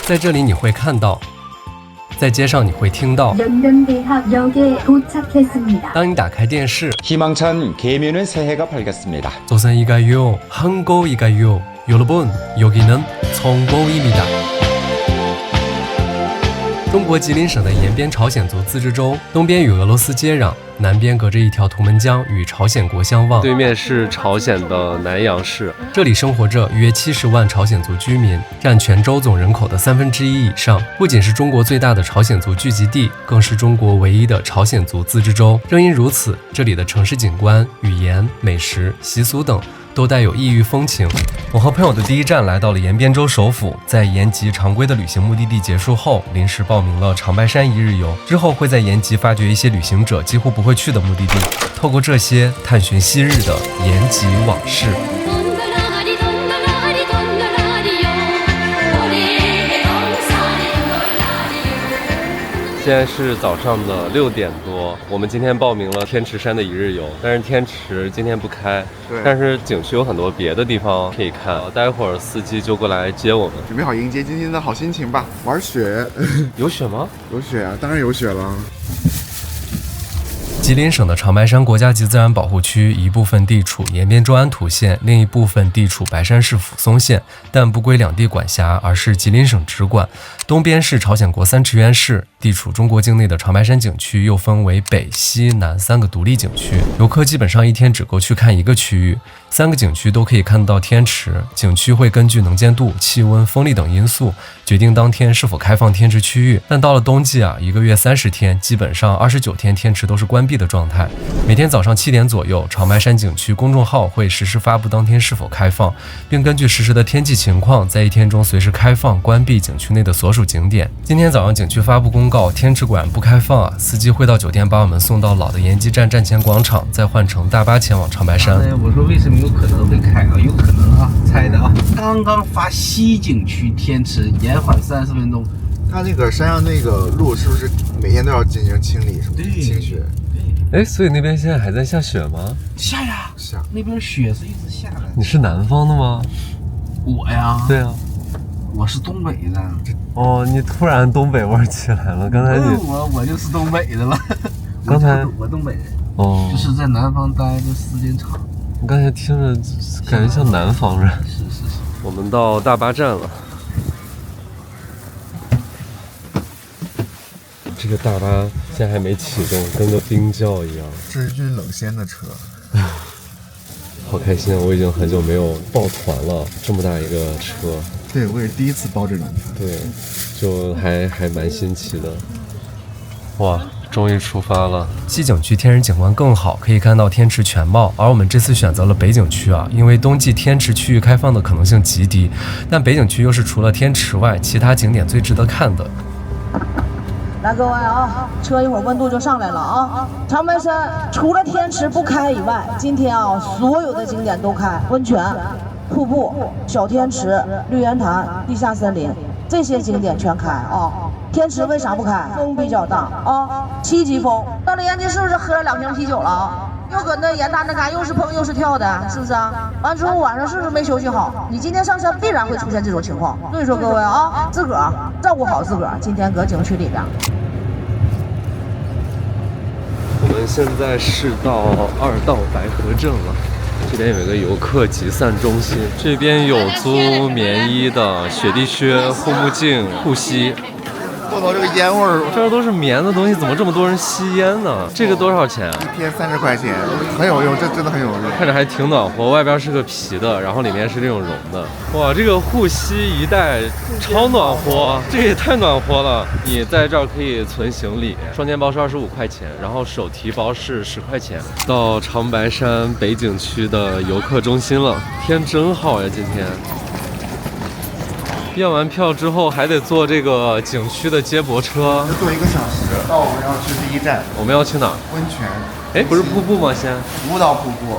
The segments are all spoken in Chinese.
在这里你会看到，在街上你会听到。 当你打开电视， 희망찬 개묘는 새해가 밝았습니다. 조선이가요, 한국이가요. 여러분, 여기는 청고입니다. 中国吉林省的延边朝鲜族自治州，东边与俄罗斯接壤，南边隔着一条图们江与朝鲜国相望，对面是朝鲜的南阳市。这里生活着约70万朝鲜族居民，占全州总人口的1/3以上。不仅是中国最大的朝鲜族聚集地，更是中国唯一的朝鲜族自治州。正因如此，这里的城市景观、语言、美食、习俗等都带有异域风情。我和朋友的第一站来到了延边州首府，在延吉常规的旅行目的地结束后，临时报名了长白山一日游，之后会在延吉发掘一些旅行者几乎不会去的目的地，透过这些探寻昔日的延吉往事。现在是早上的6点多，我们今天报名了天池山的一日游，但是天池今天不开，但是景区有很多别的地方可以看。待会儿司机就过来接我们，准备好迎接今天的好心情吧。玩雪，有雪吗？有雪啊，当然有雪了。吉林省的长白山国家级自然保护区一部分地处延边州安土县，另一部分地处白山市抚松县，但不归两地管辖，而是吉林省直管。东边是朝鲜国3池原市，地处中国境内的长白山景区又分为北、西、南3个独立景区，游客基本上一天只够去看一个区域。3个景区都可以看得到天池，景区会根据能见度、气温、风力等因素决定当天是否开放天池区域。但到了冬季1个月30天，基本上29天天池都是关闭的状态。每天早上7点左右，长白山景区公众号会实时发布当天是否开放，并根据实时的天气情况，在一天中随时开放、关闭景区内的所属景点。今天早上景区发布公告，天池果然不开放司机会到酒店把我们送到老的延吉站站前广场，再换乘大巴前往长白山。我说为什么有可能会开有可能啊，猜的啊。刚刚发西景区天池延缓30分钟。它那个山上那个路是不是每天都要进行清理？什么清雪？所以那边现在还在下雪吗？下呀，下。那边雪是一直下的。你是南方的吗？我呀。对啊。我是东北的。哦，你突然东北味起来了。刚才我就是东北的了。刚才我东北人。哦。就是在南方待的时间长。我刚才听着感觉像南方人。是。我们到大巴站了。这个大巴现在还没启动，跟个冰窖一样。这是军冷鲜的车。好开心啊！我已经很久没有抱团了，这么大一个车。对，我也是第一次包这种车。对，就还蛮新奇的。哇，终于出发了。西景区天然景观更好，可以看到天池全貌。而我们这次选择了北景区因为冬季天池区域开放的可能性极低，但北景区又是除了天池外，其他景点最值得看的。来，各位车一会儿温度就上来了长白山除了天池不开以外，今天所有的景点都开，温泉、瀑布、小天池、绿园潭、地下森林，这些景点全开天池为啥不开？风比较大7级风。到了延吉是不是喝了2瓶啤酒了又搁那盐滩那嘎又是蹦又是跳的，是不是完之后晚上是不是没休息好？你今天上山必然会出现这种情况。所以说各位自个儿照顾好自个儿。今天搁景区里边。我们现在是到2道白河镇了，这边有一个游客集散中心，这边有租棉衣的、雪地靴、护目镜、护膝。闻到这个烟味儿，这都是棉的东西，怎么这么多人吸烟呢？这个多少钱1天30块钱，很有用，这真的很有用。看着还挺暖和，外边是个皮的，然后里面是这种绒的。哇，这个护膝一戴超暖和，这个也太暖和了。你在这儿可以存行李，双肩包是25块钱，然后手提包是10块钱。到长白山北景区的游客中心了，天真好呀，今天。验完票之后还得坐这个景区的接驳车，坐1个小时到我们要去第一站。我们要去哪儿？温泉。不是瀑布吗？先舞蹈瀑布。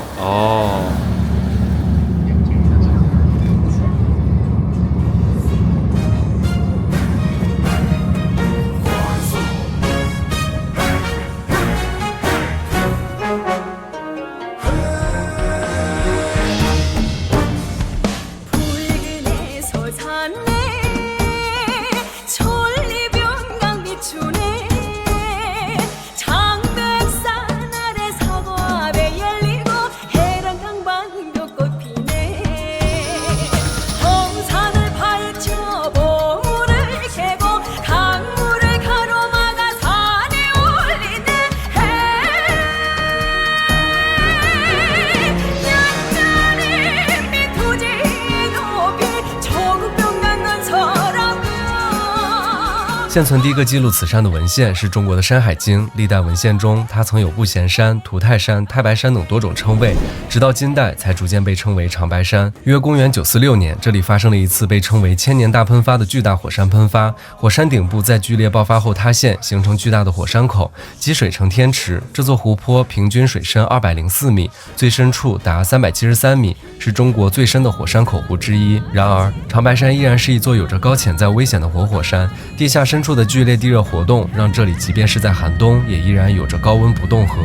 现存第一个记录此山的文献是中国的《山海经》，历代文献中它曾有不闲山、图泰山、太白山等多种称谓，直到金代才逐渐被称为长白山。约公元946年，这里发生了一次被称为千年大喷发的巨大火山喷发，火山顶部在剧烈爆发后塌陷，形成巨大的火山口，积水成天池。这座湖泊平均水深204米，最深处达373米，是中国最深的火山口湖之一。然而，长白山依然是一座有着高潜在危险的活火山，地下深处的剧烈地热活动让这里即便是在寒冬也依然有着高温不动河。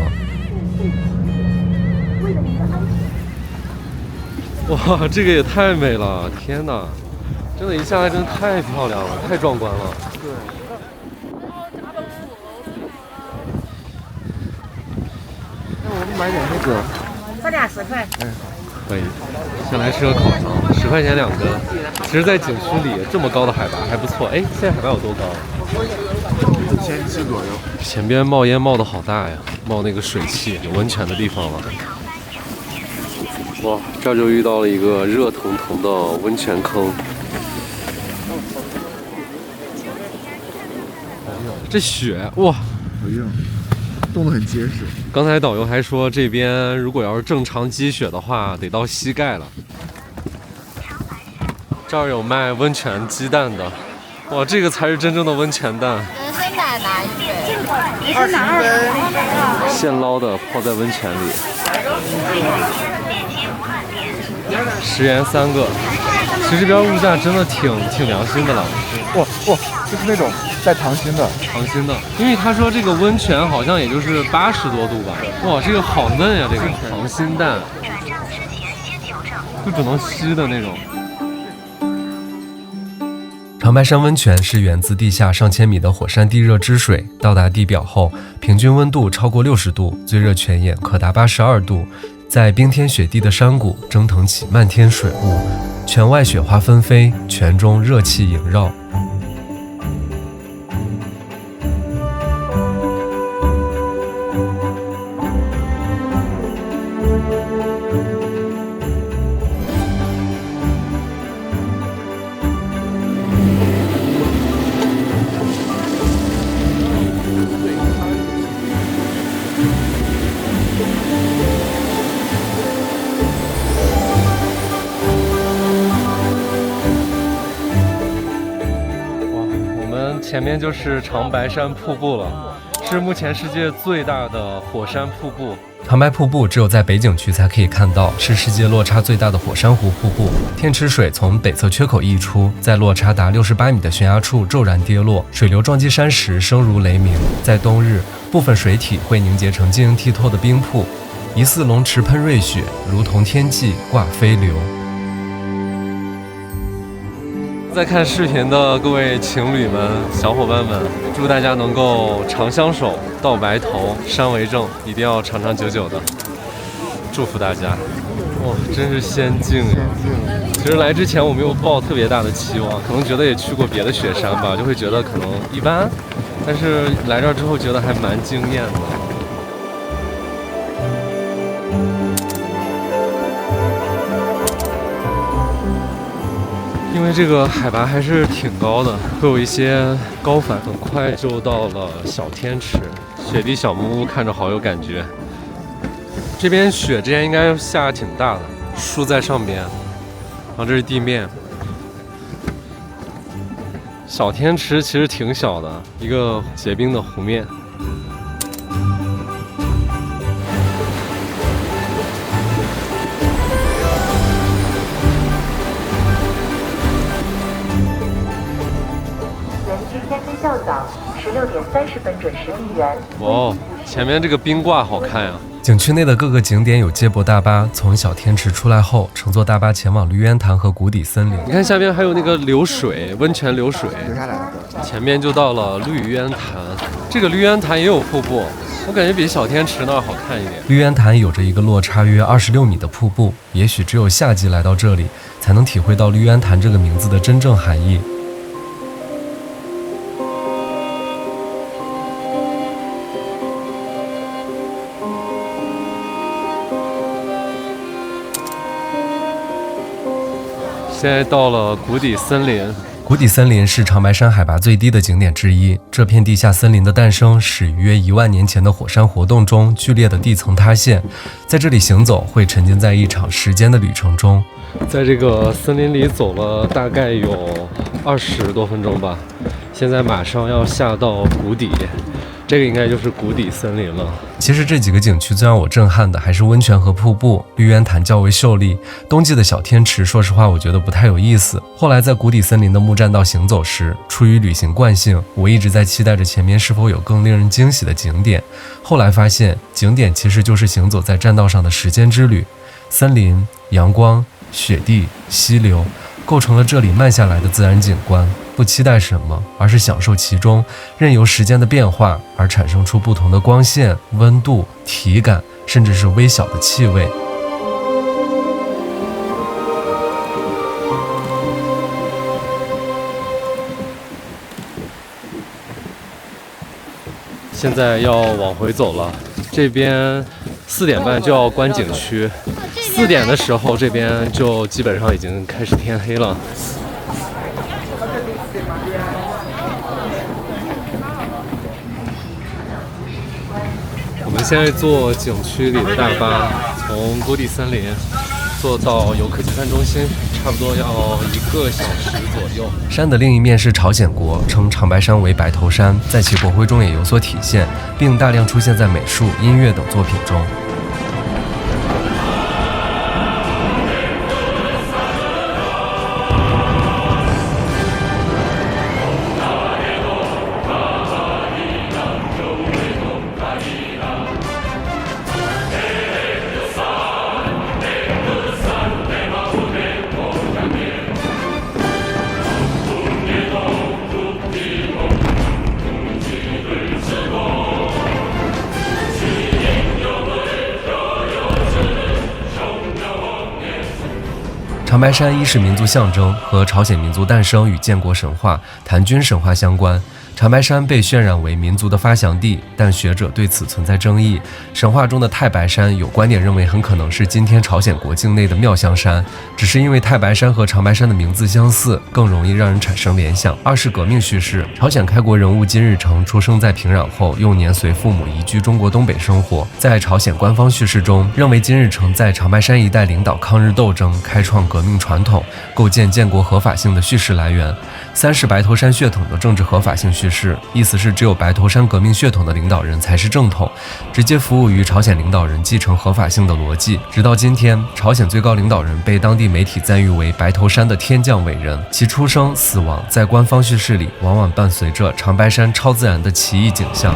哇，这个也太美了！天哪，真的，一下来真的太漂亮了，太壮观了。对。那我们买点那个，这俩10块。可以，先来吃个烤肠，10块钱2根。其实，在景区里这么高的海拔还不错。哎，现在海拔有多高？1000左右。前边冒烟冒得好大呀，冒那个水汽，有温泉的地方了。哇，这儿就遇到了一个热腾腾的温泉坑。这雪，哇，好硬，冻得很结实。刚才导游还说，这边如果要是正常积雪的话，得到膝盖了。这儿有卖温泉鸡蛋的，哇，这个才是真正的温泉蛋。生奶拿1杯，你是哪儿？现捞的，泡在温泉里。10元3个。其实这边物价真的挺良心的了。哇，就是那种带溏心的，因为他说这个温泉好像也就是80多度吧。哇，这个好嫩呀，这个溏心蛋，就只能吸的那种。长白山温泉是源自地下上千米的火山地热之水，到达地表后，平均温度超过60度，最热泉眼可达82度。在冰天雪地的山谷蒸腾起漫天水雾，泉外雪花纷飞，泉中热气萦绕。前面就是长白山瀑布了，是目前世界最大的火山瀑布。长白瀑布只有在北景区才可以看到，是世界落差最大的火山湖瀑布。天池水从北侧缺口溢出，在落差达68米的悬崖处骤然跌落，水流撞击山石，声如雷鸣。在冬日，部分水体会凝结成晶莹剔透的冰瀑，疑似龙池喷瑞雪，如同天际挂飞流。在看视频的各位情侣们、小伙伴们，祝大家能够长相守、到白头、山为证，一定要长长久久的。祝福大家！哇，真是仙境呀！其实来之前我没有抱特别大的期望，可能觉得也去过别的雪山吧，就会觉得可能一般。但是来这儿之后，觉得还蛮惊艳的。因为这个海拔还是挺高的，会有一些高反。很快就到了小天池，雪地小木屋看着好有感觉。这边雪之前应该下挺大的，树在上边，然后这是地面。小天池其实挺小的，一个结冰的湖面。较早，16点30分准时闭园。哦，前面这个冰挂好看呀！景区内的各个景点有接驳大巴，从小天池出来后，乘坐大巴前往绿渊潭和谷底森林。你看下边还有那个流水，温泉流水。前面就到了绿渊潭，这个绿渊潭也有瀑布，我感觉比小天池那儿好看一点。绿渊潭有着一个落差约26米的瀑布，也许只有夏季来到这里，才能体会到绿渊潭这个名字的真正含义。现在到了谷底森林，谷底森林是长白山海拔最低的景点之一，这片地下森林的诞生始于约1万年前的火山活动中剧烈的地层塌陷，在这里行走会沉浸在一场时间的旅程中。在这个森林里走了大概有20多分钟吧，现在马上要下到谷底，这个应该就是谷底森林了。其实这几个景区最让我震撼的还是温泉和瀑布，绿渊潭较为秀丽，冬季的小天池说实话我觉得不太有意思。后来在谷底森林的木栈道行走时，出于旅行惯性，我一直在期待着前面是否有更令人惊喜的景点。后来发现景点其实就是行走在栈道上的时间之旅，森林、阳光、雪地、溪流构成了这里慢下来的自然景观，不期待什么，而是享受其中，任由时间的变化而产生出不同的光线、温度、体感，甚至是微小的气味。现在要往回走了，这边4点半就要关景区，4点的时候这边就基本上已经开始天黑了。我们现在坐景区里的大巴，从谷底森林坐到游客集散中心，差不多要1个小时左右。山的另一面是朝鲜国，称长白山为白头山，在其国徽中也有所体现，并大量出现在美术、音乐等作品中。长白山一是民族象征，和朝鲜民族诞生与建国神话、檀君神话相关。长白山被渲染为民族的发祥地，但学者对此存在争议。神话中的太白山有观点认为很可能是今天朝鲜国境内的妙香山，只是因为太白山和长白山的名字相似，更容易让人产生联想。2是革命叙事，朝鲜开国人物金日成出生在平壤后，幼年随父母移居中国东北生活。在朝鲜官方叙事中，认为金日成在长白山一带领导抗日斗争，开创革命传统，构建建国合法性的叙事来源。3是白头山血统的政治合法性叙事，意思是只有白头山革命血统的领导人才是正统，直接服务于朝鲜领导人继承合法性的逻辑。直到今天，朝鲜最高领导人被当地媒体赞誉为白头山的天降伟人，其出生、死亡在官方叙事里往往伴随着长白山超自然的奇异景象。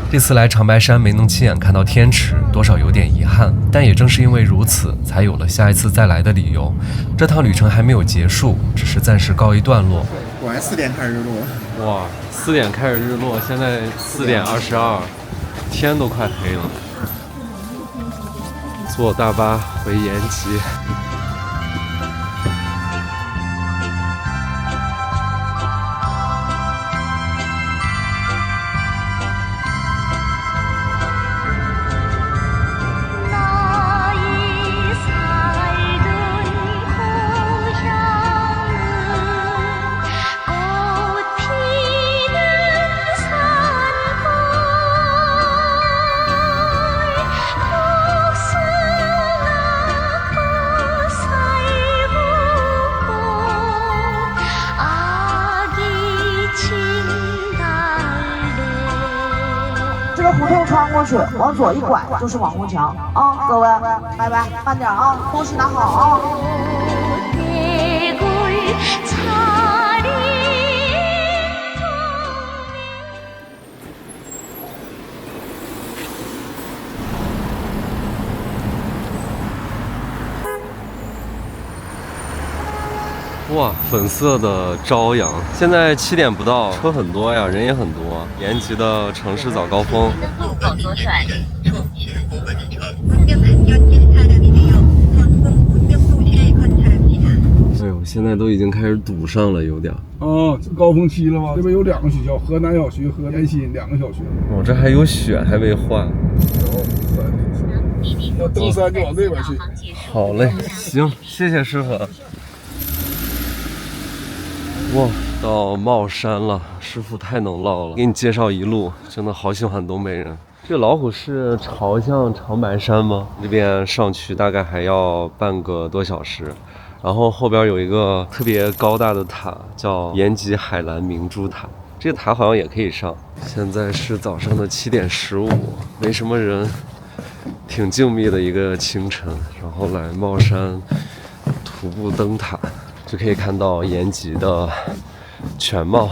这次来长白山没能亲眼看到天池，多少有点遗憾，但也正是因为如此，才有了下一次再来的理由。这趟旅程还没有结束，只是暂时告一段落。果然4点开始日落。哇，4点开始日落，现在4点22，天都快黑了。坐大巴回延吉。胡同穿过去，往左一拐就是网红墙啊！各位，拜拜，慢点啊，东西拿好啊！哇，粉色的朝阳，现在7点不到，车很多呀，人也很多。延吉的城市早高峰。路口左转。哎呦，现在都已经开始堵上了，有点。哦，这高峰期了吧？这边有2个学校，河南小学和延新2个小学。哦，这还有雪还没化。要登山就往那边去。好嘞，行，谢谢师傅。哇，到帽山了，师傅太能唠了，给你介绍一路，真的好喜欢东北人。这老虎是朝向长白山吗？这边上去大概还要半个多小时。然后后边有一个特别高大的塔，叫延吉海蓝明珠塔。这个塔好像也可以上。现在是早上的7点15，没什么人，挺静谧的一个清晨。然后来帽山徒步登塔，就可以看到延吉的全貌。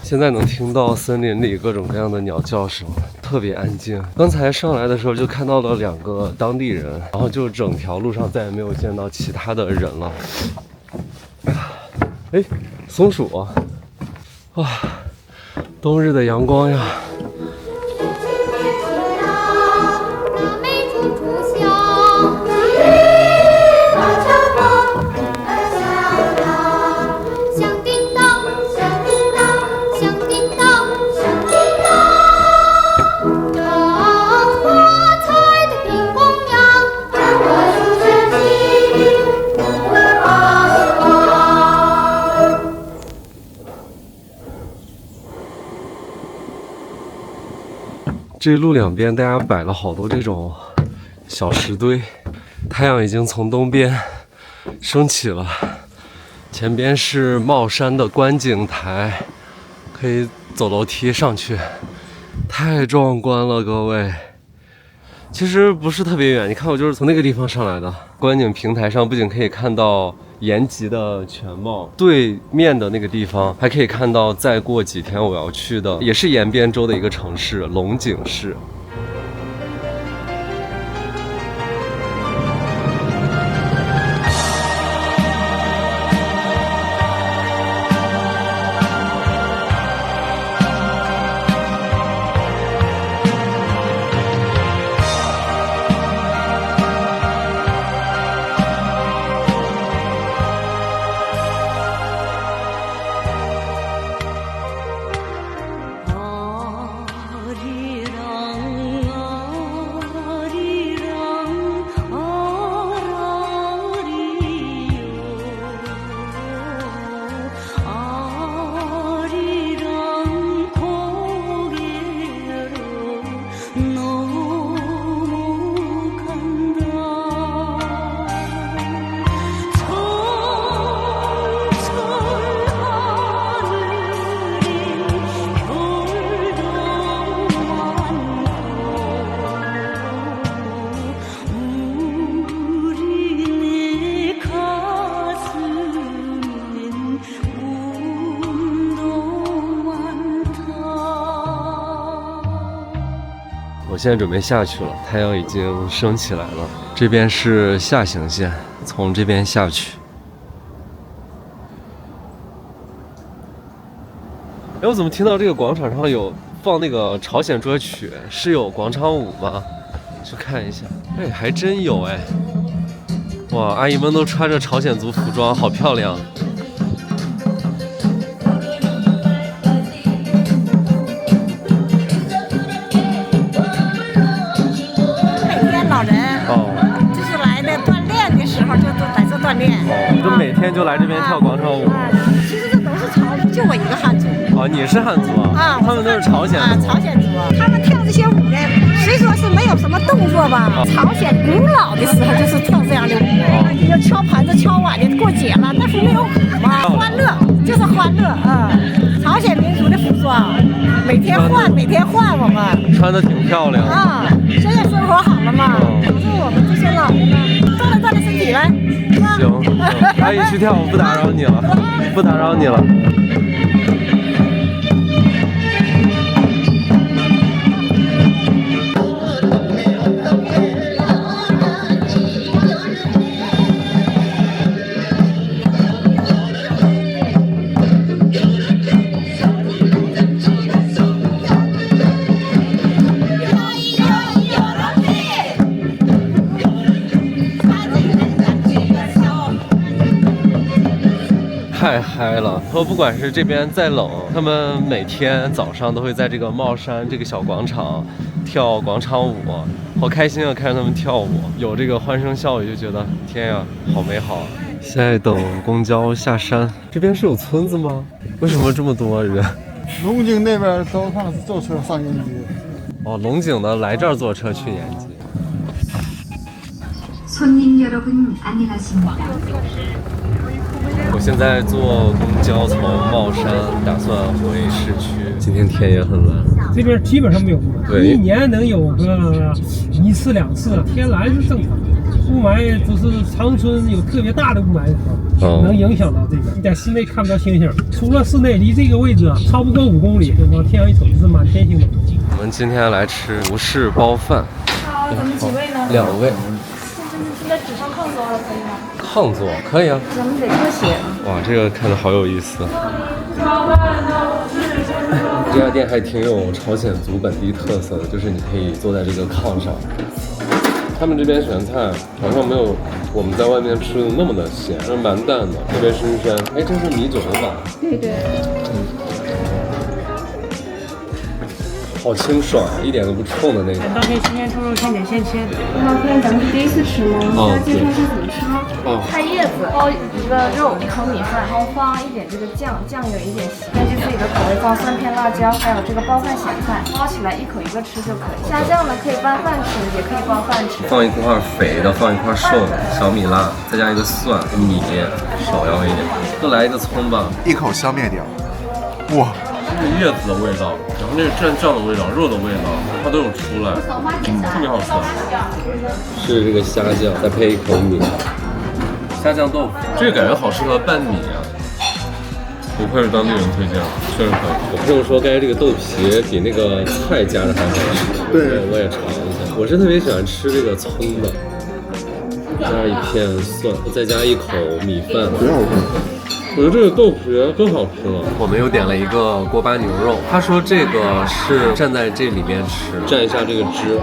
现在能听到森林里各种各样的鸟叫声，特别安静。刚才上来的时候就看到了2个当地人，然后就整条路上再也没有见到其他的人了。哎，松鼠啊！哇，冬日的阳光呀！这路两边大家摆了好多这种小石堆，太阳已经从东边升起了，前边是帽山的观景台，可以走楼梯上去，太壮观了，各位。其实不是特别远，你看我就是从那个地方上来的。观景平台上不仅可以看到延吉的全貌，对面的那个地方还可以看到再过几天我要去的，也是延边州的一个城市龙井市。我现在准备下去了，太阳已经升起来了。这边是下行线，从这边下去。哎，我怎么听到这个广场上有放那个朝鲜歌曲？是有广场舞吗？去看一下。哎，还真有哎！哇，阿姨们都穿着朝鲜族服装，好漂亮。就每天就来这边跳广场舞。其实这都是朝族，就我一个汉族。哦，你是汉族啊？他们都是朝鲜族。朝鲜族，他们跳这些舞呢，虽说是没有什么动作吧，朝鲜古老的时候就是跳这样的舞，要敲盘子、敲碗的，过节了，那时候没有鼓嘛，欢乐就是欢乐啊。朝鲜民族的服装，每天换，我们穿的挺漂亮啊。现在生活好了嘛，可是我们这些老人呢，锻炼身体来。行，阿姨去跳舞，不打扰你了，不打扰你了。太嗨了！说不管是这边再冷，他们每天早上都会在这个帽山这个小广场跳广场舞，好开心啊！看着他们跳舞，有这个欢声笑语，就觉得天呀，好美好啊！现在等公交下山，这边是有村子吗？为什么这么多人？龙井那边都看是坐车上延吉。哦，龙井的来这儿坐车去延吉。 我现在坐公交从茂山打算回市区。今天天也很蓝，这边基本上没有雾霾，一年能有个1次2次，天蓝是正常的。雾霾只是长春有特别大的雾霾的时候，能影响到这个。你在室内看不到星星，除了室内，离这个位置超不过5公里，往天上一瞅就是满天星的。我们今天来吃吴氏包饭。好，咱们几位呢？2位。 现在只上炕座了，可以吗？炕座可以啊。咱们得脱鞋。哇，这个看着好有意思。这家店还挺有朝鲜族本地特色的，就是你可以坐在这个炕上。他们这边咸菜好像没有我们在外面吃的那么的咸，是蛮淡的，特别深山。哎，这是米酒的吧？对对。好清爽，一点都不冲的那种。大片新鲜臭肉，现点现切。那不然咱们是第一次吃吗？哦，介绍一下怎么吃吗？哦，菜叶子包一个肉，1口米饭，然后放一点这个酱，酱有一点咸，根据自己的口味放蒜片、辣椒，还有这个包饭咸菜，包起来1口1个吃就可以。虾酱呢可以拌饭吃，也可以包饭吃。放一块肥的，放一块瘦的，小米辣，再加一个蒜，米少要一点，再来一个葱吧，一口消灭掉。哇！ 这是叶子的味道，然后那是蘸酱的味道，肉的味道，它都有出来，特别好吃。是这个虾酱，再配一口米，虾酱豆腐，这个感觉好适合拌米啊！不愧是当地人推荐，确实可以。我朋友说，刚才这个豆皮比那个菜加的还好吃，对，我也尝了一下。我是特别喜欢吃这个葱的，加一片蒜，再加一口米饭，挺好吃。 我觉得这个豆皮更好吃了。我们又点了一个锅巴牛肉，他说这个是蘸在这里面吃，蘸一下这个汁，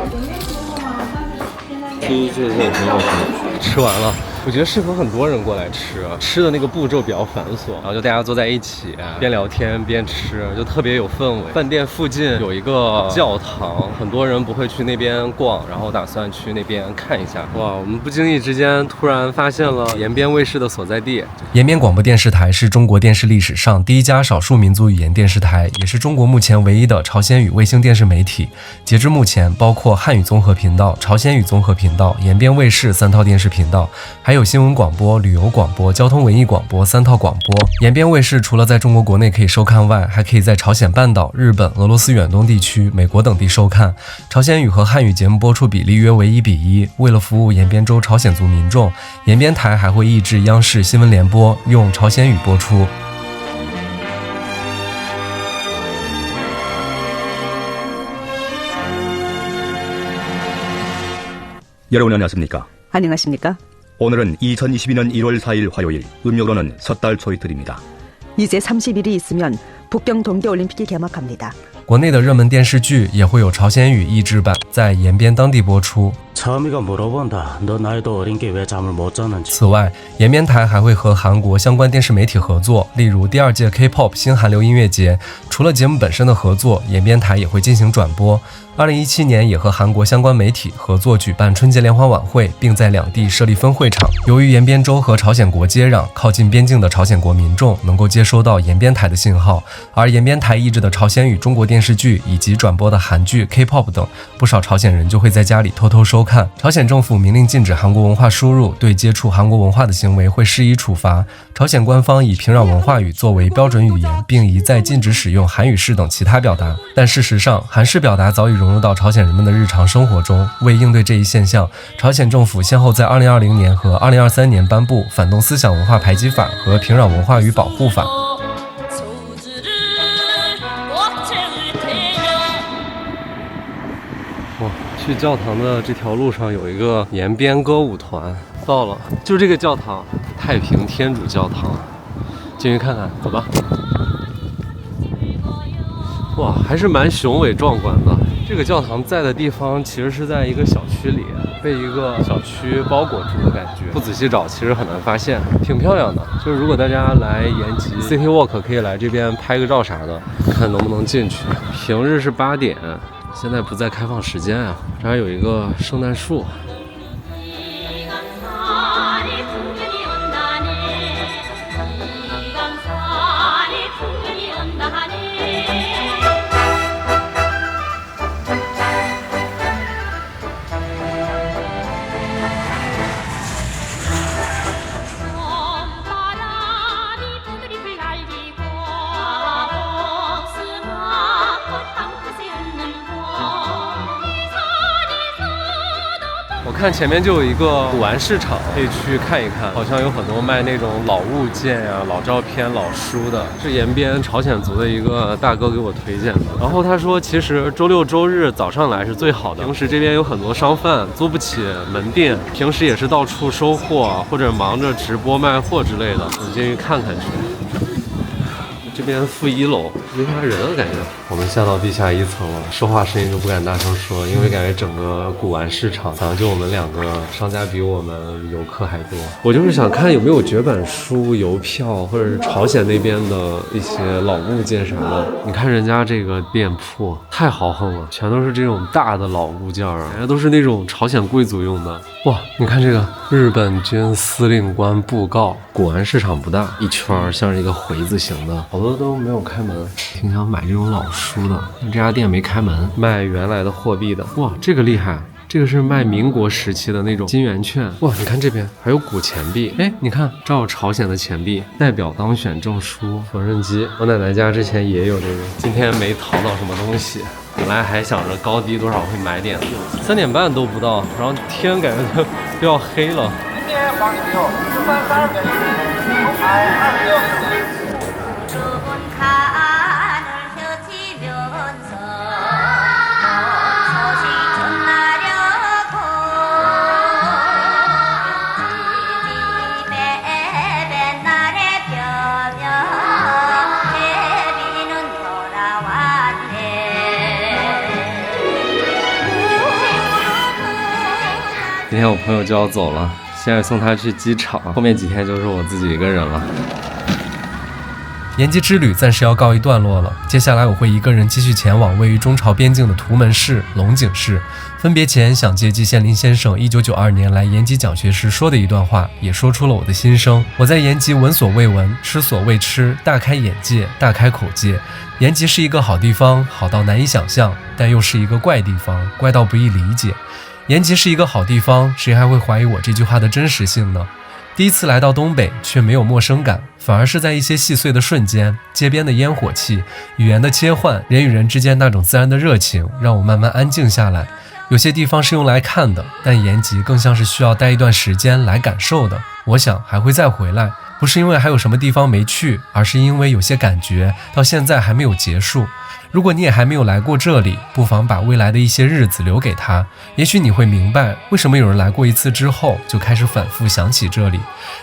这挺好吃的。吃完了。 我觉得适合很多人过来吃，吃的那个步骤比较繁琐，然后就大家坐在一起，边聊天边吃，就特别有氛围。饭店附近有一个教堂，很多人不会去那边逛，然后打算去那边看一下。哇，我们不经意之间突然发现了延边卫视的所在地。延边广播电视台是中国电视历史上第一家少数民族语言电视台，也是中国目前唯一的朝鲜语卫星电视媒体。截至目前，包括汉语综合频道、朝鲜语综合频道、延边卫视3套电视频道。 还有新闻广播、旅游广播、交通文艺广播3套广播。延边卫视除了在中国国内可以收看外，还可以在朝鲜半岛、日本、俄罗斯远东地区、美国等地收看。朝鲜语和汉语节目播出比例约为1:1。为了服务延边州朝鲜族民众，延边台还会译制央视新闻联播，用朝鲜语播出。 여러분 안녕하십니까? 안녕하십니까? 오늘은 2022년 1월 4일 화요일, 음력으로는 섣달 초이틀입니다. 이제 30일이 있으면 북경 동계올림픽이 개막합니다. 国内的热门电视剧也会有朝鲜语译制版在延边当地播出。 처음이가 물어본다. 너 나이도 어린 게 왜 잠을 못 잤는지. 此外，延边台还会和韩国相关电视媒体合作，例如第2届 K-pop 新韩流音乐节。除了节目本身的合作，延边台也会进行转播。2017年也和韩国相关媒体合作举办春节联欢晚会，并在两地设立分会场。由于延边州和朝鲜国接壤，靠近边境的朝鲜国民众能够接收到延边台的信号，而延边台译制的朝鲜语中国电视剧以及转播的韩剧、K-pop 等，不少朝鲜人就会在家里偷偷收看。朝鲜政府明令禁止韩国文化输入，对接触韩国文化的行为会施以处罚。朝鲜官方以平壤文化语作为标准语言，并一再禁止使用韩语式等其他表达。但事实上，韩式表达早已融入到朝鲜人们的日常生活中。为应对这一现象，朝鲜政府先后在2020年和2023年颁布《反动思想文化排挤法》和《平壤文化语保护法》。去教堂的这条路上有一个延边歌舞团，到了，就这个教堂，太平天主教堂，进去看看，走吧。哇，还是蛮雄伟壮观的。这个教堂在的地方其实是在一个小区里，被一个小区包裹住的感觉，不仔细找其实很难发现，挺漂亮的。就是如果大家来延吉 City Walk， 可以来这边拍个照啥的，看能不能进去。平日是8点。现在不在开放时间啊。这还有一个圣诞树。我看前面就有一个古玩市场，可以去看一看，好像有很多卖那种老物件呀、老照片、老书的。是延边朝鲜族的一个大哥给我推荐的。然后他说，其实周六周日早上来是最好的，平时这边有很多商贩租不起门店，平时也是到处收货或者忙着直播卖货之类的。我们进去看看去。这边负1楼没啥人啊，感觉。我们下到地下1层了，说话声音都不敢大声说，因为感觉整个古玩市场好像就我们2个商家比我们游客还多。我就是想看有没有绝版书、邮票，或者是朝鲜那边的一些老物件啥的。你看人家这个店铺太豪横了，全都是这种大的老物件啊，感觉都是那种朝鲜贵族用的。哇，你看这个日本军司令官布告。古玩市场不大，一圈像是一个回字形的，好多都没有开门。挺想买这种老书的，这家店没开门，卖原来的货币的。哇，这个厉害，这个是卖民国时期的那种金元券。哇，你看这边还有古钱币，哎，你看照朝鲜的钱币，代表当选证书、缝纫机。我奶奶家之前也有这个，今天没淘到什么东西。本来还想着高低多少会买点，3点半都不到，然后天感觉都要黑了。今天黄牛13、32红牌26。 今天我朋友就要走了，现在送他去机场，后面几天就是我自己一个人了。延吉之旅暂时要告一段落了，接下来我会一个人继续前往位于中朝边境的图门市、龙井市。分别前想借季羡林先生1992年来延吉讲学时说的一段话，也说出了我的心声。我在延吉闻所未闻，吃所未吃，大开眼界，大开口界。延吉是一个好地方，好到难以想象，但又是一个怪地方，怪到不易理解。延吉是一个好地方，谁还会怀疑我这句话的真实性呢？第一次来到东北，却没有陌生感，反而是在一些细碎的瞬间，街边的烟火气、语言的切换、人与人之间那种自然的热情，让我慢慢安静下来。有些地方是用来看的，但延吉更像是需要待一段时间来感受的。我想还会再回来，不是因为还有什么地方没去，而是因为有些感觉到现在还没有结束。如果你也还没有来过这里，不妨把未来的一些日子留给他，也许你会明白为什么有人来过一次之后就开始反复想起这里。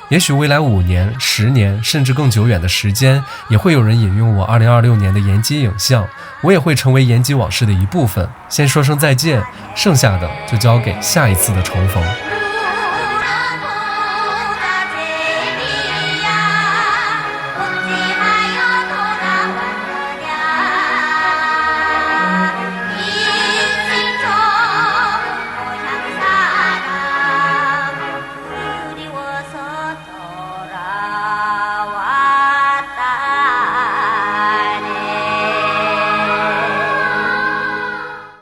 也许未来5年、10年甚至更久远的时间，也会有人引用我2026年的延吉影像，我也会成为延吉往事的一部分。先说声再见，剩下的就交给下一次的重逢。